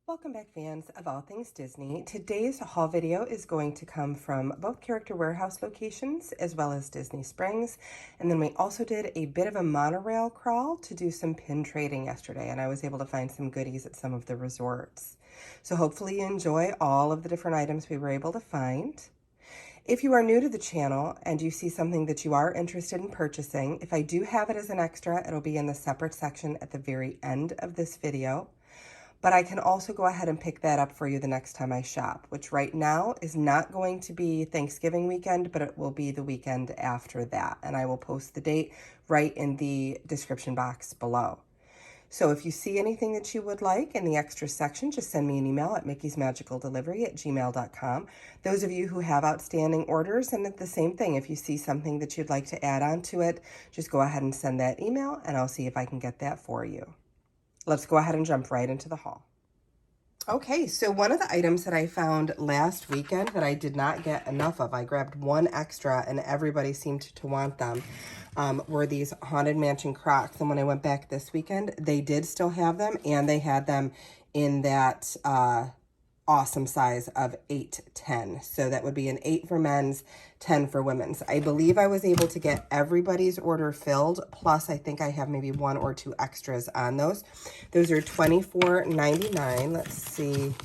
Welcome back, fans of all things Disney. Today's haul video is going to come from both Character Warehouse locations as well as Disney Springs. And then we also did a bit of a monorail crawl to do some pin trading yesterday, and I was able to find some goodies at some of the resorts. So hopefully you enjoy all of the different items we were able to find. If you are new to the channel and you see something that you are interested in purchasing, if I do have it as an extra, it'll be in the separate section at the very end of this video. But I can also go ahead and pick that up for you the next time I shop, which right now is not going to be Thanksgiving weekend, but it will be the weekend after that. And I will post the date right in the description box below. So if you see anything that you would like in the extra section, just send me an email at mickey'smagicaldelivery@gmail.com. Those of you who have outstanding orders, and the same thing, if you see something that you'd like to add on to it, just go ahead and send that email and I'll see if I can get that for you. Let's go ahead and jump right into the haul. Okay, so one of the items that I found last weekend that I did not get enough of, I grabbed one extra and everybody seemed to want them, were these Haunted Mansion Crocs. And when I went back this weekend, they did still have them, and they had them in that awesome size of 8-10. So that would be an 8 for men's, 10 for women's. I believe I was able to get everybody's order filled, plus I think I have maybe 1 or 2 extras on those. Those are $24.99. Let's see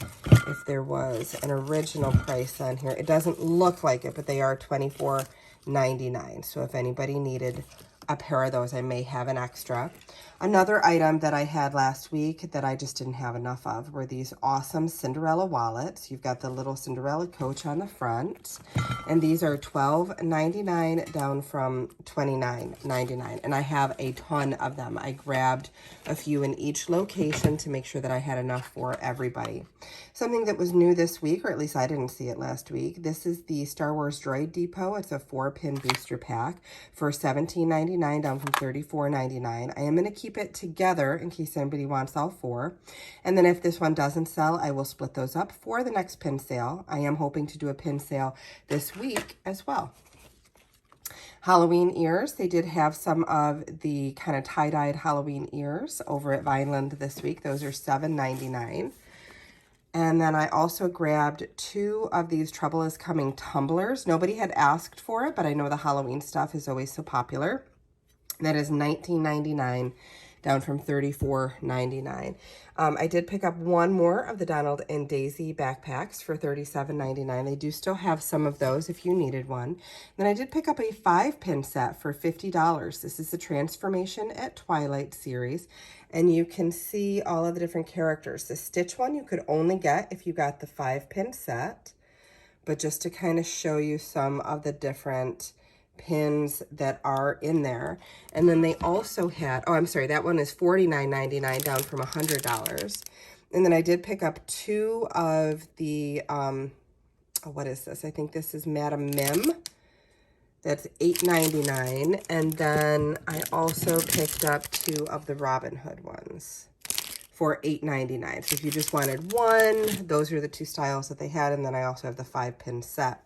if there was an original price on here. It doesn't look like it, but they are $24.99. So if anybody needed a pair of those, I may have an extra. Another item that I had last week that I just didn't have enough of were these awesome Cinderella wallets. You've got the little Cinderella coach on the front, and these are $12.99 down from $29.99, and I have a ton of them. I grabbed a few in each location to make sure that I had enough for everybody. Something that was new this week, or at least I didn't see it last week, this is the Star Wars Droid Depot. It's a 4-pin booster pack for $17.99 down from $34.99. I am going to keep it together in case anybody wants all 4. And then if this one doesn't sell, I will split those up for the next pin sale. I am hoping to do a pin sale this week as well. Halloween ears. They did have some of the kind of tie-dyed Halloween ears over at Vineland this week. Those are $7.99. And then I also grabbed 2 of these Trouble is Coming tumblers. Nobody had asked for it, but I know the Halloween stuff is always so popular. That is $19.99 down from $34.99. I did pick up 1 more of the Donald and Daisy backpacks for $37.99. They do still have some of those if you needed one. Then I did pick up a 5-pin set for $50. This is the Transformation at Twilight series, and you can see all of the different characters. The Stitch one you could only get if you got the 5-pin set, but just to kind of show you some of the different pins that are in there. And then they also had, oh, I'm sorry, that one is $49.99 down from $100. And then I did pick up 2 of the, oh, what is this? I think this is Madam Mim. That's $8.99. And then I also picked up 2 of the Robin Hood ones for $8.99. So if you just wanted one, those are the 2 styles that they had. And then I also have the 5-pin set.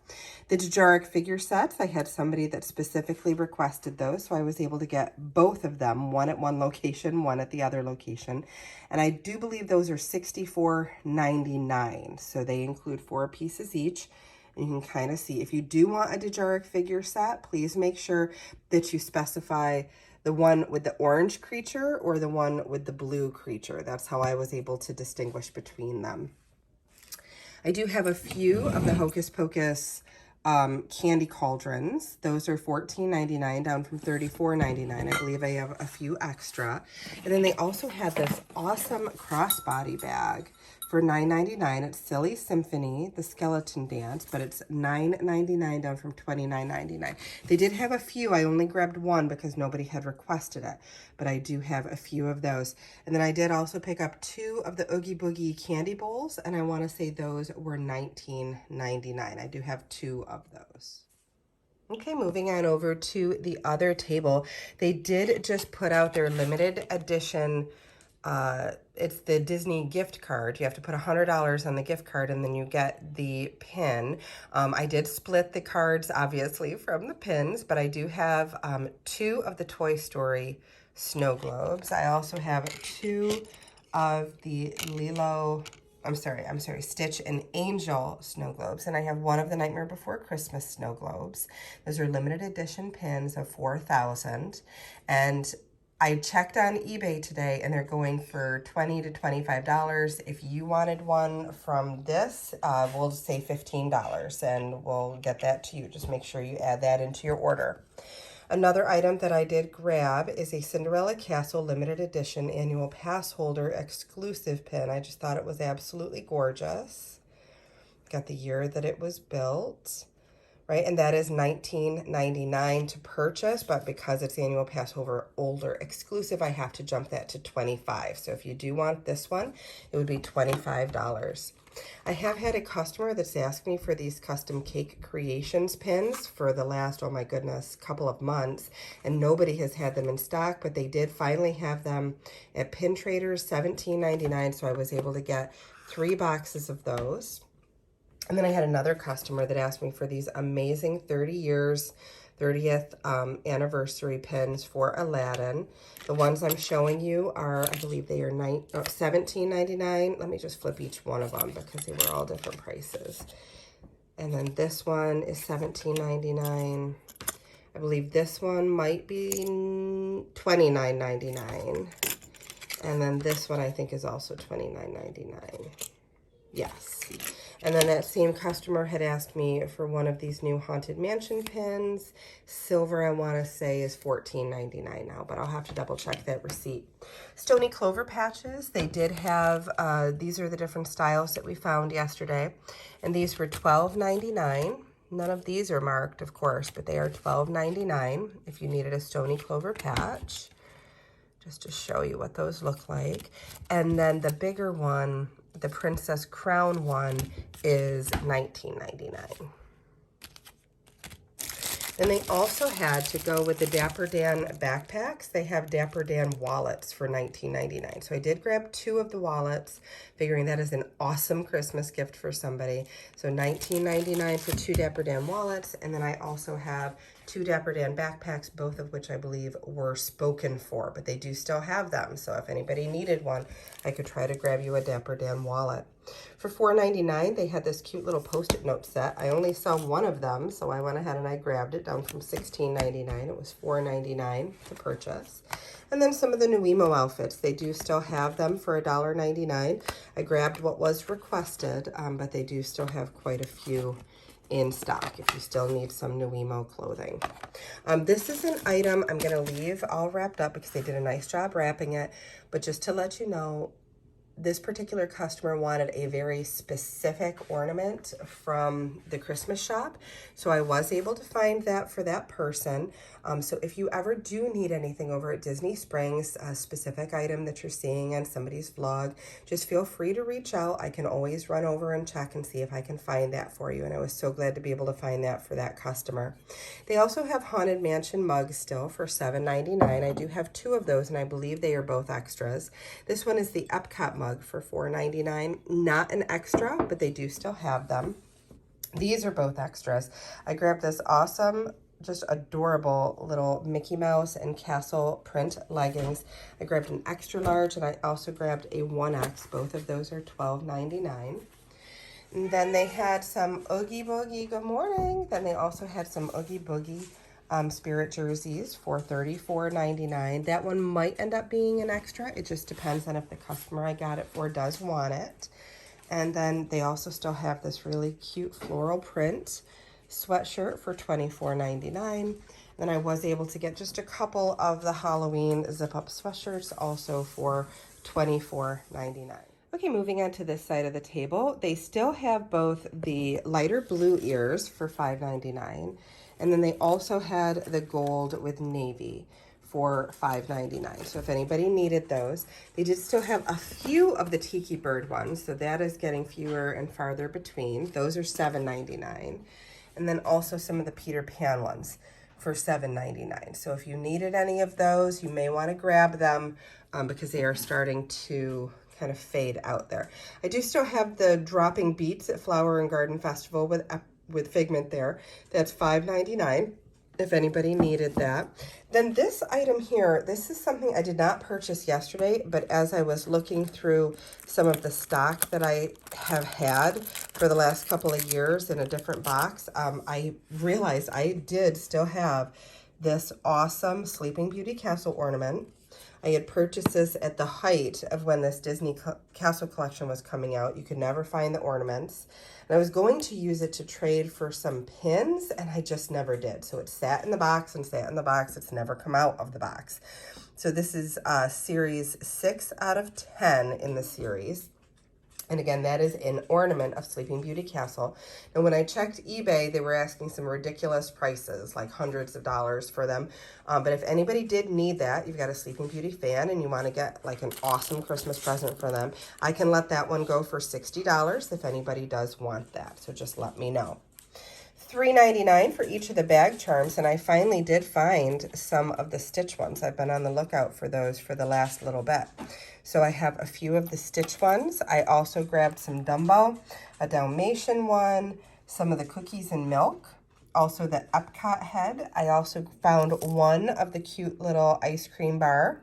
The Dejaric figure sets, I had somebody that specifically requested those, so I was able to get both of them, one at one location, one at the other location. And I do believe those are $64.99. So they include 4 pieces each. And you can kind of see, if you do want a Dejaric figure set, please make sure that you specify the one with the orange creature or the one with the blue creature. That's how I was able to distinguish between them. I do have a few of the Hocus Pocus candy cauldrons. Those are $14.99 down from $34.99. I believe I have a few extra. And then they also had this awesome crossbody bag for $9.99. It's Silly Symphony, the Skeleton Dance, but it's $9.99 down from $29.99. They did have a few. I only grabbed one because nobody had requested it, but I do have a few of those. And then I did also pick up 2 of the Oogie Boogie candy bowls, and I want to say those were $19.99. I do have 2 of those. Okay, moving on over to the other table. They did just put out their limited edition it's the Disney gift card. You have to put $100 on the gift card and then you get the pin. I did split the cards, obviously, from the pins, but I do have 2 of the Toy Story snow globes. I also have 2 of the Lilo Stitch and Angel snow globes. And I have one of the Nightmare Before Christmas snow globes. Those are limited edition pins of 4,000. And I checked on eBay today and they're going for $20 to $25. If you wanted one from this, we'll say $15 and we'll get that to you. Just make sure you add that into your order. Another item that I did grab is a Cinderella Castle limited edition annual pass holder exclusive pin. I just thought it was absolutely gorgeous. Got the year that it was built, right? And that is $19.99 to purchase, but because it's annual pass holder exclusive, I have to jump that to $25. So if you do want this one, it would be $25. I have had a customer that's asked me for these custom cake creations pins for the last, oh my goodness, couple of months, and nobody has had them in stock, but they did finally have them at Pin Traders, $17.99, so I was able to get 3 boxes of those. And then I had another customer that asked me for these amazing 30th anniversary pins for Aladdin. The ones I'm showing you are, I believe they are $17.99. Let me just flip each one of them because they were all different prices. And then this one is $17.99. I believe this one might be $29.99. And then this one I think is also $29.99. Yes. And then that same customer had asked me for one of these new Haunted Mansion pins. Silver, I want to say, is $14.99 now, but I'll have to double check that receipt. Stony Clover patches, they did have, these are the different styles that we found yesterday. And these were $12.99. None of these are marked, of course, but they are $12.99 if you needed a Stony Clover patch. Just to show you what those look like. And then the bigger one, the Princess Crown one, is $19.99. Then they also had, to go with the Dapper Dan backpacks, they have Dapper Dan wallets for $19.99. So I did grab 2 of the wallets, figuring that is an awesome Christmas gift for somebody. So $19.99 for 2 Dapper Dan wallets. And then I also have 2 Dapper Dan backpacks, both of which I believe were spoken for, but they do still have them. So if anybody needed one, I could try to grab you a Dapper Dan wallet. For $4.99, they had this cute little Post-it note set. I only saw one of them, so I went ahead and I grabbed it down from $16.99. It was $4.99 to purchase. And then some of the new emo outfits, they do still have them for $1.99. I grabbed what was requested, but they do still have quite a few in stock if you still need some new emo clothing. This is an item I'm going to leave all wrapped up because they did a nice job wrapping it, but just to let you know, this particular customer wanted a very specific ornament from the Christmas shop, so I was able to find that for that person. So if you ever do need anything over at Disney Springs, a specific item that you're seeing on somebody's vlog, just feel free to reach out. I can always run over and check and see if I can find that for you, and I was so glad to be able to find that for that customer. They also have Haunted Mansion mugs still for $7.99. I do have 2 of those, and I believe they are both extras. This one is the Epcot mug for $4.99. Not an extra, but they do still have them. These are both extras. I grabbed this awesome, just adorable little Mickey Mouse and Castle print leggings. I grabbed an extra large, and I also grabbed a 1X. Both of those are $12.99. And then they had some Oogie Boogie, good morning. Then they also had some Oogie Boogie spirit jerseys for $34.99. That one might end up being an extra. It just depends on if the customer I got it for does want it. And then they also still have this really cute floral print sweatshirt for $24.99. Then I was able to get just a couple of the Halloween zip-up sweatshirts also for $24.99. Okay, moving on to this side of the table. They still have both the lighter blue ears for $5.99, and then they also had the gold with navy for $5.99. So if anybody needed those, they did still have a few of the Tiki Bird ones, so that is getting fewer and farther between. Those are $7.99. And then also some of the Peter Pan ones for $7.99. So if you needed any of those, you may want to grab them because they are starting to kind of fade out there. I do still have the Dropping Beats at Flower and Garden Festival with Figment there. That's $5.99. if anybody needed that. Then this item here, this is something I did not purchase yesterday, but as I was looking through some of the stock that I have had for the last couple of years in a different box, I realized I did still have this awesome Sleeping Beauty Castle ornament. I had purchased this at the height of when this Disney Castle collection was coming out. You could never find the ornaments. And I was going to use it to trade for some pins, and I just never did. So it sat in the box and sat in the box. It's never come out of the box. So this is series 6 out of 10 in the series. And again, that is an ornament of Sleeping Beauty Castle. And when I checked eBay, they were asking some ridiculous prices, like hundreds of dollars for them. But if anybody did need that, you've got a Sleeping Beauty fan and you want to get like an awesome Christmas present for them, I can let that one go for $60 if anybody does want that. So just let me know. $3.99 for each of the bag charms, and I finally did find some of the Stitch ones. I've been on the lookout for those for the last little bit. So I have a few of the Stitch ones. I also grabbed some Dumbo, a Dalmatian one, some of the cookies and milk, also the Epcot head. I also found one of the cute little ice cream bar.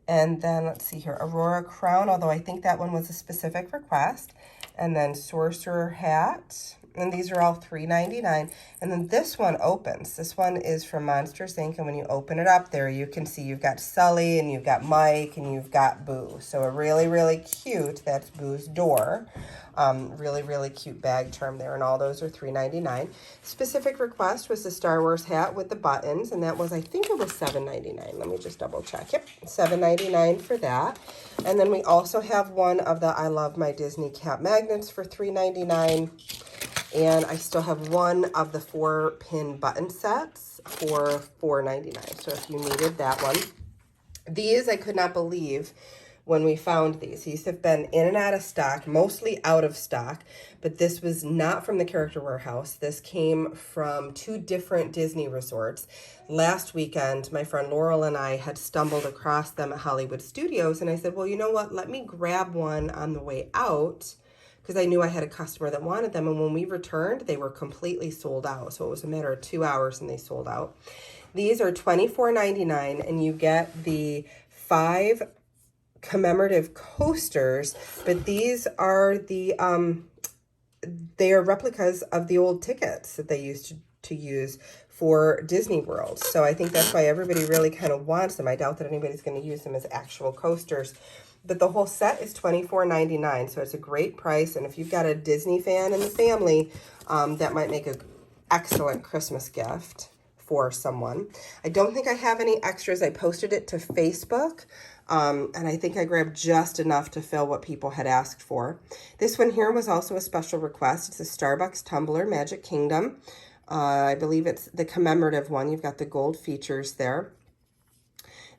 And then, let's see here, Aurora Crown, although I think that one was a specific request. And then Sorcerer Hat. And these are all $3.99. And then this one opens. This one is from Monsters, Inc. And when you open it up there, you can see you've got Sully and you've got Mike and you've got Boo. So a really, really cute, that's Boo's door. Really, really cute bag charm there. And all those are $3.99. Specific request was the Star Wars hat with the buttons. And that was, I think it was $7.99. Let me just double check. Yep, $7.99 for that. And then we also have one of the I Love My Disney cap magnets for $3.99. And I still have one of the 4-pin button sets for $4.99. So if you needed that one. These, I could not believe when we found these. These have been in and out of stock, mostly out of stock. But this was not from the Character Warehouse. This came from 2 different Disney resorts. Last weekend, my friend Laurel and I had stumbled across them at Hollywood Studios. And I said, well, you know what? Let me grab one on the way out, because I knew I had a customer that wanted them. And when we returned, they were completely sold out. So it was a matter of 2 hours and they sold out. These are $24.99, and you get the 5 commemorative coasters, but these are the, they are replicas of the old tickets that they used to use for Disney World. So I think that's why everybody really kind of wants them. I doubt that anybody's going to use them as actual coasters. But the whole set is $24.99, so it's a great price. And if you've got a Disney fan in the family, that might make an excellent Christmas gift for someone. I don't think I have any extras. I posted it to Facebook, and I think I grabbed just enough to fill what people had asked for. This one here was also a special request. It's a Starbucks tumbler, Magic Kingdom. I believe it's the commemorative one. You've got the gold features there.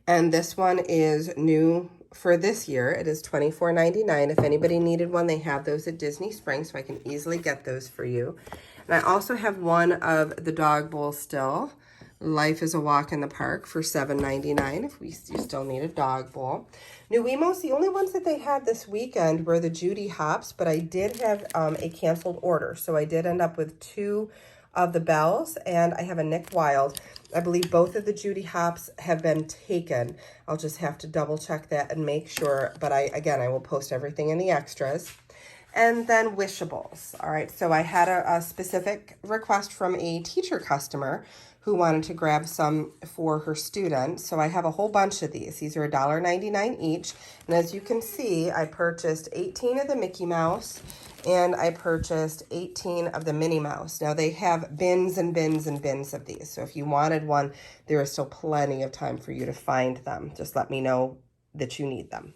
And this one is new for this year. It is $24.99. If anybody needed one, they have those at Disney Springs, so I can easily get those for you. And I also have one of the dog bowls still. Life is a Walk in the Park for $7.99 if you still need a dog bowl. New Emos, the only ones that they had this weekend were the Judy Hops, but I did have a canceled order. So I did end up with 2 of the Bells, and I have a Nick Wilde. I believe both of the Judy Hops have been taken. I'll just have to double check that and make sure. But I will post everything in the extras. And then Wishables. All right, so I had a specific request from a teacher customer who wanted to grab some for her student. So I have a whole bunch of these. These are $1.99 each. And as you can see, I purchased 18 of the Mickey Mouse, and I purchased 18 of the Minnie Mouse. Now, they have bins and bins and bins of these. So if you wanted one, there is still plenty of time for you to find them. Just let me know that you need them.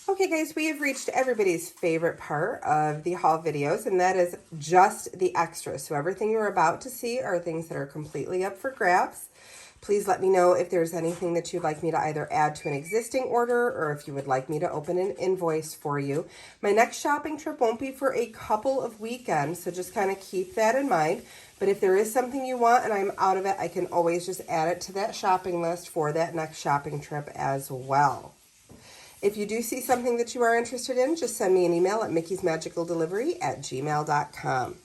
Okay, guys, we have reached everybody's favorite part of the haul videos, and that is just the extras. So everything you're about to see are things that are completely up for grabs. Please let me know if there's anything that you'd like me to either add to an existing order, or if you would like me to open an invoice for you. My next shopping trip won't be for a couple of weekends, so just kind of keep that in mind. But if there is something you want and I'm out of it, I can always just add it to that shopping list for that next shopping trip as well. If you do see something that you are interested in, just send me an email at mickey'smagicaldelivery@gmail.com.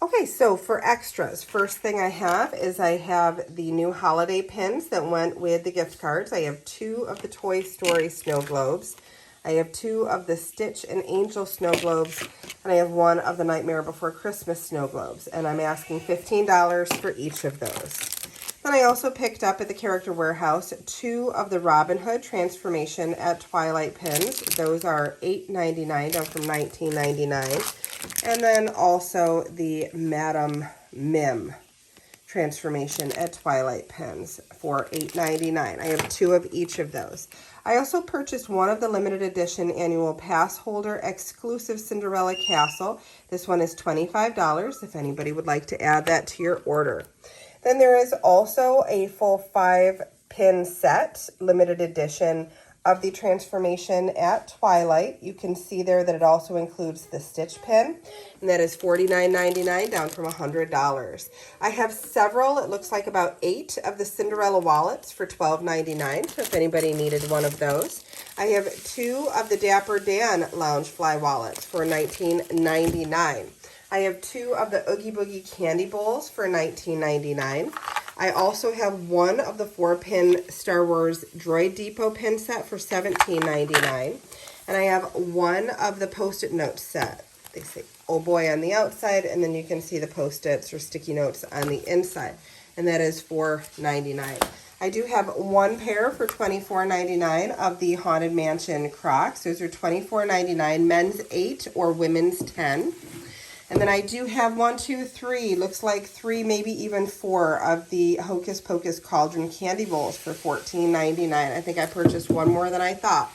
Okay, so for extras, first thing I have is I have the new holiday pins that went with the gift cards. I have 2 of the Toy Story snow globes. I have 2 of the Stitch and Angel snow globes, and I have 1 of the Nightmare Before Christmas snow globes, and I'm asking $15 for each of those. Then I also picked up at the Character Warehouse 2 of the Robin Hood Transformation at Twilight pins. Those are $8.99 down from $19.99. And then also the Madam Mim Transformation at Twilight pins for $8.99. I have 2 of each of those. I also purchased 1 of the limited edition annual pass holder exclusive Cinderella Castle. This one is $25 if anybody would like to add that to your order. Then there is also a full 5-pin set, limited edition, of the Transformation at Twilight. You can see there that it also includes the Stitch pin, and that is $49.99 down from $100. I have several, it looks like about 8 of the Cinderella wallets for $12.99, so if anybody needed one of those. I have 2 of the Dapper Dan Loungefly wallets for $19.99. I have 2 of the Oogie Boogie candy bowls for $19.99. I also have 1 of the 4-pin Star Wars Droid Depot pin set for $17.99. And I have 1 of the Post-it note set. They say, oh boy, on the outside, and then you can see the Post-its or sticky notes on the inside. And that is $4.99. I do have 1 pair for $24.99 of the Haunted Mansion Crocs. Those are $24.99, men's 8 or women's 10. And then I do have 1, 2, 3, looks like 3, maybe even 4 of the Hocus Pocus Cauldron candy bowls for $14.99. I think I purchased 1 more than I thought.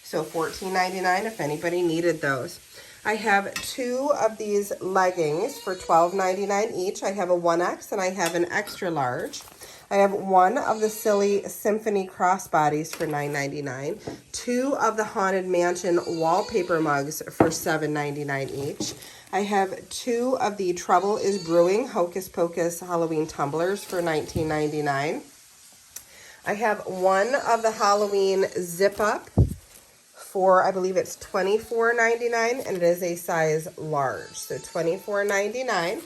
So $14.99 if anybody needed those. I have 2 of these leggings for $12.99 each. I have a 1X and I have an extra large. I have 1 of the Silly Symphony crossbodies for $9.99. 2 of the Haunted Mansion wallpaper mugs for $7.99 each. I have 2 of the Trouble is Brewing Hocus Pocus Halloween tumblers for $19.99. I have 1 of the Halloween zip up for, I believe it's $24.99, and it is a size large, so $24.99.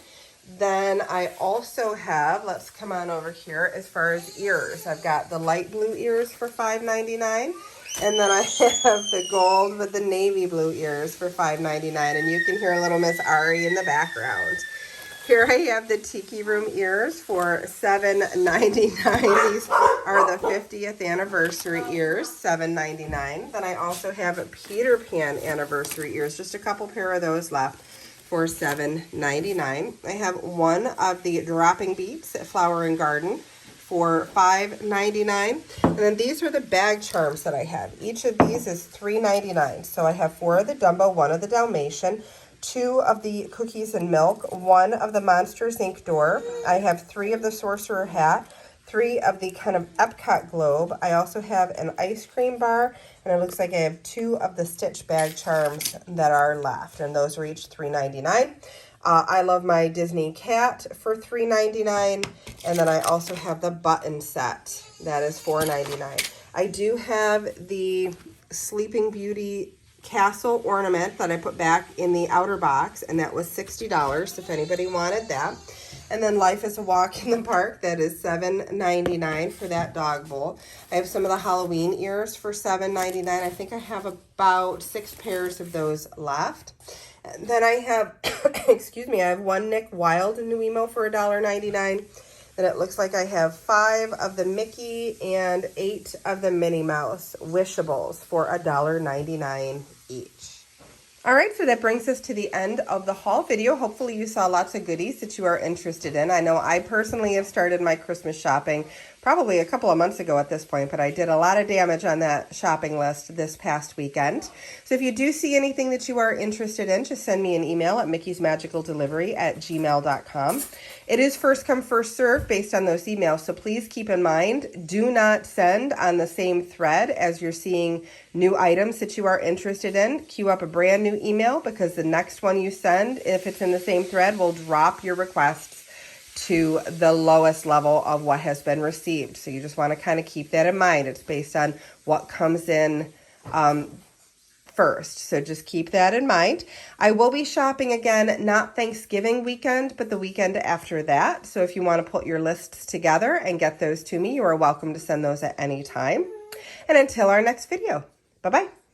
Then I also have, let's come on over here, as far as ears. I've got the light blue ears for $5.99. And then I have the gold with the navy blue ears for $5.99. And you can hear little Miss Ari in the background. Here I have the Tiki Room ears for $7.99. These are the 50th anniversary ears, $7.99. Then I also have Peter Pan anniversary ears, just a couple pair of those left for $7.99. I have 1 of the Dropping Beats at Flower and Garden for $5.99. And then these are the bag charms that I have. Each of these is $3.99. So I have 4 of the Dumbo, 1 of the Dalmatian, 2 of the Cookies and Milk, 1 of the Monsters Inc. door. I have 3 of the Sorcerer hat, 3 of the kind of Epcot globe. I also have an ice cream bar, and it looks like I have 2 of the Stitch bag charms that are left, and those are each $3.99. I Love My Disney Cat for $3.99, and then I also have the button set. That is $4.99. I do have the Sleeping Beauty castle ornament that I put back in the outer box, and that was $60 if anybody wanted that. And then Life is a Walk in the Park, that is $7.99 for that dog bowl. I have some of the Halloween ears for $7.99. I think I have about 6 pairs of those left. And then I have, excuse me, I have 1 Nick Wilde Nuemo for $1.99. Then it looks like I have 5 of the Mickey and 8 of the Minnie Mouse Wishables for $1.99 each. All right, so that brings us to the end of the haul video. Hopefully you saw lots of goodies that you are interested in. I know I personally have started my Christmas shopping probably a couple of months ago at this point, but I did a lot of damage on that shopping list this past weekend. So if you do see anything that you are interested in, just send me an email at mickey'smagicaldelivery@gmail.com. It is first come, first serve based on those emails, so please keep in mind, do not send on the same thread as you're seeing new items that you are interested in. Queue up a brand new email, because the next one you send, if it's in the same thread, will drop your requests to the lowest level of what has been received. So you just want to kind of keep that in mind. It's based on what comes in 1st. So just keep that in mind. I will be shopping again, not Thanksgiving weekend, but the weekend after that. So if you want to put your lists together and get those to me, you are welcome to send those at any time. And until our next video, bye-bye.